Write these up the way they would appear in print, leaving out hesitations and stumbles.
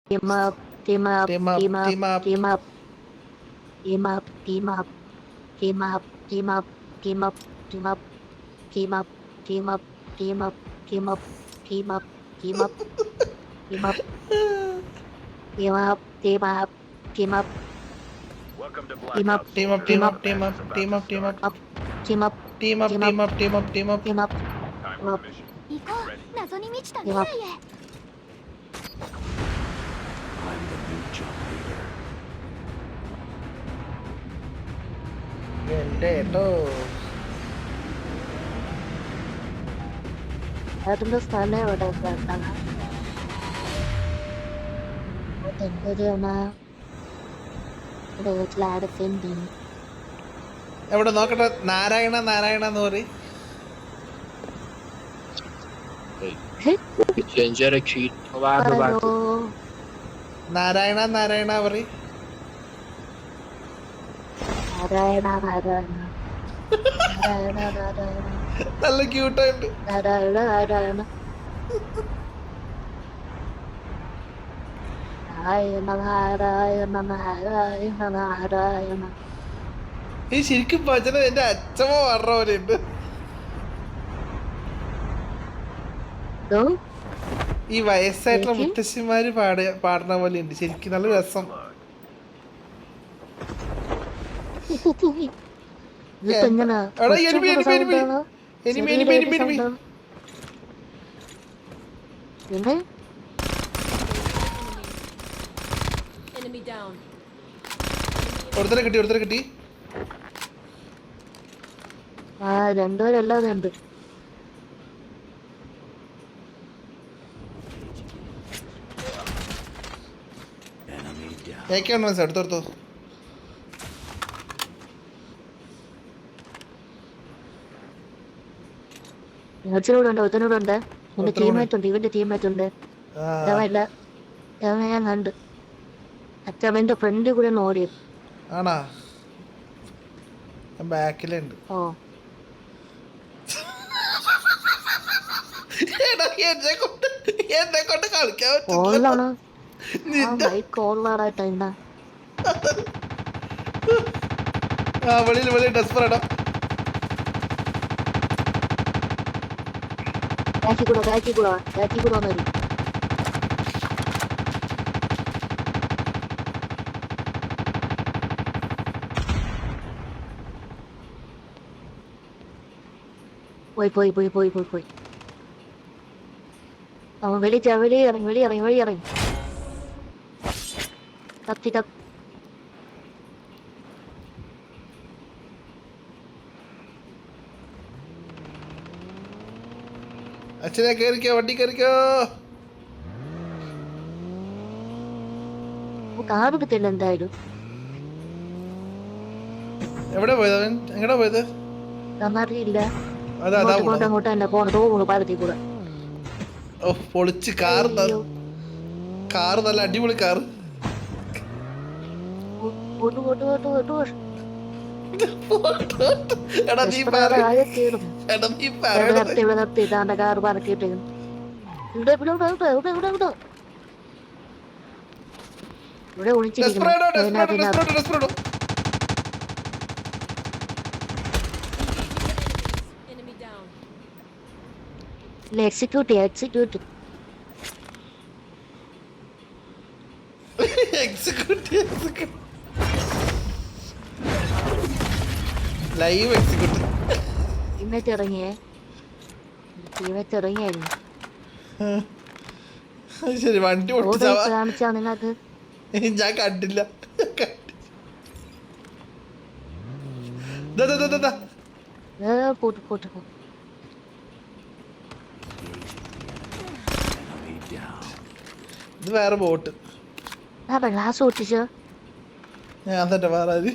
Team up, team up, Team up, team up, team up. team up, team up, team up, team up, team up, team up, team up, team up, team up, team up, team up, team up, team up, team up, team up, team up, team up, Welcome to team up, Blackout Team up, Soldier. team team up, up, The team match up, is about team to up, team up. start. up, team up, Team up, team up, team up, team up, team up. team up, Time team for up, the mission. 行こ Ready. う謎に満ちた team 未 up. 来へ Vendetto. അതിന്റെ സ്ഥലം എവിടെ കേട്ടാണ് എന്തൊരു വീട്ടിലാടൊക്കെയുണ്ട് എവിടെ നോക്കട്ടെ, നാരായണ നാരായണ എന്ന് പറയും. Ginger cheat വാബ് പറഞ്ഞോ ബാത്ത് നാരായണ നാരായണ പറയും. നാരായണ നാരായണ നാരായണ നാരായണ നല്ല ക്യൂട്ടായിട്ട്. നാരായണ നാരായണ നാരായണ നാരായണ നാരായണ നാരായണ. ഈ ശരിക്കും ഭജന എന്റെ അച്ഛമ്മ പാടുന്ന പോലെ ഉണ്ട്. ദോ, ഈ വയസ്സായിട്ടുള്ള ശരിക്കും? മുത്തശ്ശിമാര് പാടുന്ന പോലെ ഉണ്ട് ശരിക്കും. നല്ല രസം. ഇതിപ്പോ എങ്ങനെ എടാ, എനിമി, കൊച്ചുകൂടെ എനിമി, സൗണ്ട് എനിമി. ആണോ എനിമി, ചെറിയ enemy, baby enemy, enemy. Sound ആണോ പിന്നെ Enemy down. ഒരുത്തരെ കിട്ടി, ഒരുത്തരെ കിട്ടി. ആ രണ്ടുപേരല്ലാതെ ഉണ്ട്. ഏക്കാണ് മനസ്സിൽ എടുത്തോർത്തോ. ഒരുത്തനൂടെ ഉണ്ട്, ഒരുത്തനൂടെ ഉണ്ട്. എന്റെ ഒരുത്തനും കൂടെ. ടീമേറ്റ് ഉണ്ട്, ഇവന്റെ ടീമേറ്റ് ഉണ്ട്. ആ, ഇല്ല ഞാൻ കണ്ട് അച്ഛമ്മന്റെ ഫ്രണ്ട് കൂടെ ഒന്ന് ഓടിയത്. ആണാ? ഞാൻ ബാക്കിലുണ്ട്. ഓ എടാ, എന്നെ കൊണ്ട് കളിക്കാൻ പറ്റില്ല. കോളിലാണ്. ആ നിന്റെ ബൈക്ക് കോളിലാടായിട്ടാ എന്താ ആ വെളിയിൽ വെളിയിൽ ഡെസ്പറേടാ. ബാക്കി കൂടെ വന്നു. പോയി അവൻ വെളിയിറങ്ങി തപ്പി അച്ഛനെ കയറിക്കോ, വണ്ടി കയറിക്കോ. കാറെടുത്തില്ല എന്തായാലും. എവിടെ പോയത് അവൻ? എങ്ങടാ പോയത്? അറിയില്ല. അതാ അതാ പോണോ? അങ്ങോട്ട് തന്നെ പോണു പാലത്തിൽ കൂടെ. ഓ, പൊളിച്ച് കാറ്. അയ്യോ. കാറ് നല്ല അടിപൊളി കാറ്. ഓട്ടു. എടാ നീ ആകെ തീർന്നു. എടാ നീ ഇവിടെ നിർത്തി ഇതാണ്ട് കാറ് പറക്കിയിട്ടേക്കുന്നു. ഇവിടെ ഡെസ്പറേഡോ, ഡെസ്പറേഡോ, ഒളിച്ചിരിക്കുന്നു. Desperado, desperado. Enemy down. Execute execute live execute. Teammate ഇറങ്ങിയായിരുന്നു. ശരി, വണ്ടി റോഡ് ഓടിച്ചാ കാണിച്ചാ നിങ്ങൾക്ക് ഞാൻ കണ്ടില്ല. ദാ, ദാ, ദാ, ദാ. പോട്ട് ഇത് വേറെ ബോട്ട്. ഗ്ലാസ് പൊട്ടിച്ചോ. ഞാൻ തന്നെ വേറെ ആര്?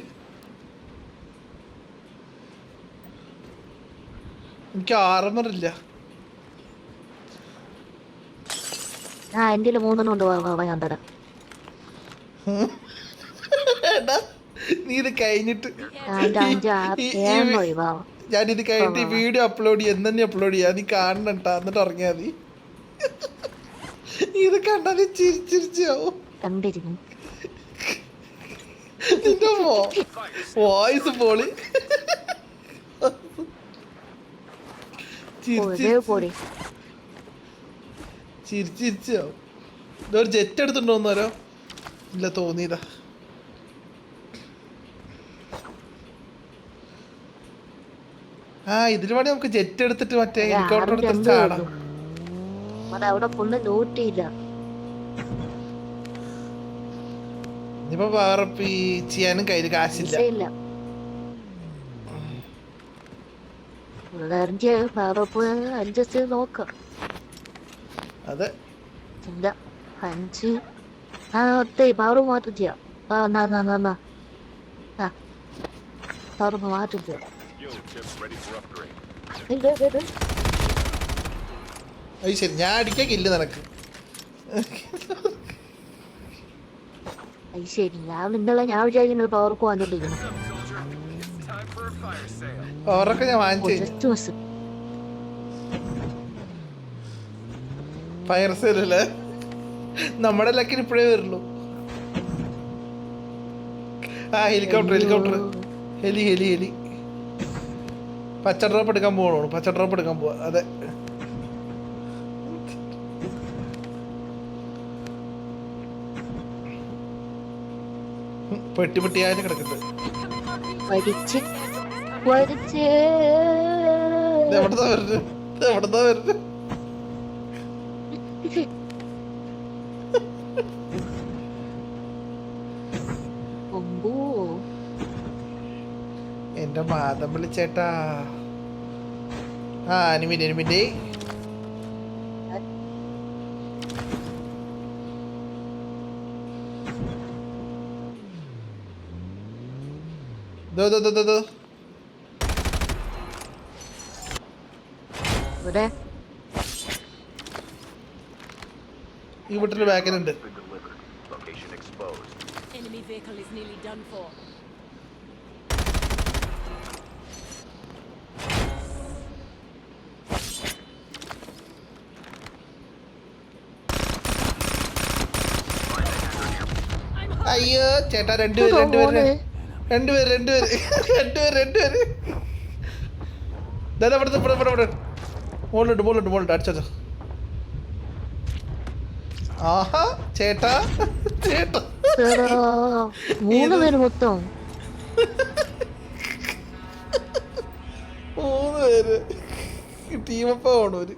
എനിക്ക് ആർമറില്ല. എൻ്റെ 3 കൊണ്ട് ഞാൻ തരാം. എടാ, നീ ഇത് കഴിഞ്ഞിട്ട് ഞാനിത് കഴിഞ്ഞിട്ട് ഈ വീഡിയോ അപ്ലോഡ് ചെയ്യാം. എന്നെ അപ്ലോഡ് ചെയ്യാം. നീ കാണണ്ട എന്നിട്ട് ഇറങ്ങിയാ മതി. ഇത് കണ്ടാൽ ചിരിച്ചിരിച്ചാവും. കണ്ടിരുന്നു. നിന്റെ വോയിസ് പോളി. പോരെ ചിരിച്ചിരിച്ചാവും. ഇതൊരു ജെറ്റ് എടുത്തിട്ടുണ്ടോന്നോ? ഇല്ല, തോന്നിയതാ. ഇതിന് വേണ്ടി നമുക്ക് ജെറ്റ് എടുത്തിട്ട് മറ്റേ ഹെലികോപ്റ്റർ എടുത്തിട്ട് ചാടാം. അവിടെ ഫുള്ള് നോട്ടിയില്ല. ഇനിയിപ്പോ വേറെ ചെയ്യാനും കയ്യിൽ കാശില്ല. ഇല്ല അഡ്ജസ്റ്റ് ചെയ്ത് നോക്കാം. അതെ, ഇല്ല 5 对바로 맞으죠. 나 바로 맞으죠. അത് ശരി, ഞാൻ അടിക്കാൻ കില്ല നിനക്ക്. അത് ശരി, ഞാൻ വിചാരിക്കുന്നത് പവർക്ക് വന്നിട്ടിരിക്കുന്നു. ഓറൊക്കെ ഞാൻ വാങ്ങിച്ചു. Just miss. ഫയർ സെയിലല്ലേ? നമ്മുടെ ലക്കിന് ഇപ്പോഴേ വരുള്ളൂ. ഹെലികോപ്റ്റർ ഹെലി പച്ച ഡ്രോപ്പ് എടുക്കാൻ പോവാ. അതെ, പെട്ടിയാലും കിടക്കുന്നത്. എവിടെന്നാ വരുന്നത്? എന്റെ മാതം വിളിച്ചേട്ടാ. എനിമിന്റെ ഈ വീട്ടില് ബാക്കിലുണ്ട്. Enemy vehicle is nearly done for. അയ്യോ ചേട്ടാ, രണ്ടുപേര്. മോളുണ്ട് അടിച്ചോ. ആഹാ ചേട്ടാ 3 പേര് മൊത്തം. 3 പേര് ടീമപ്പ ഓണൂര്.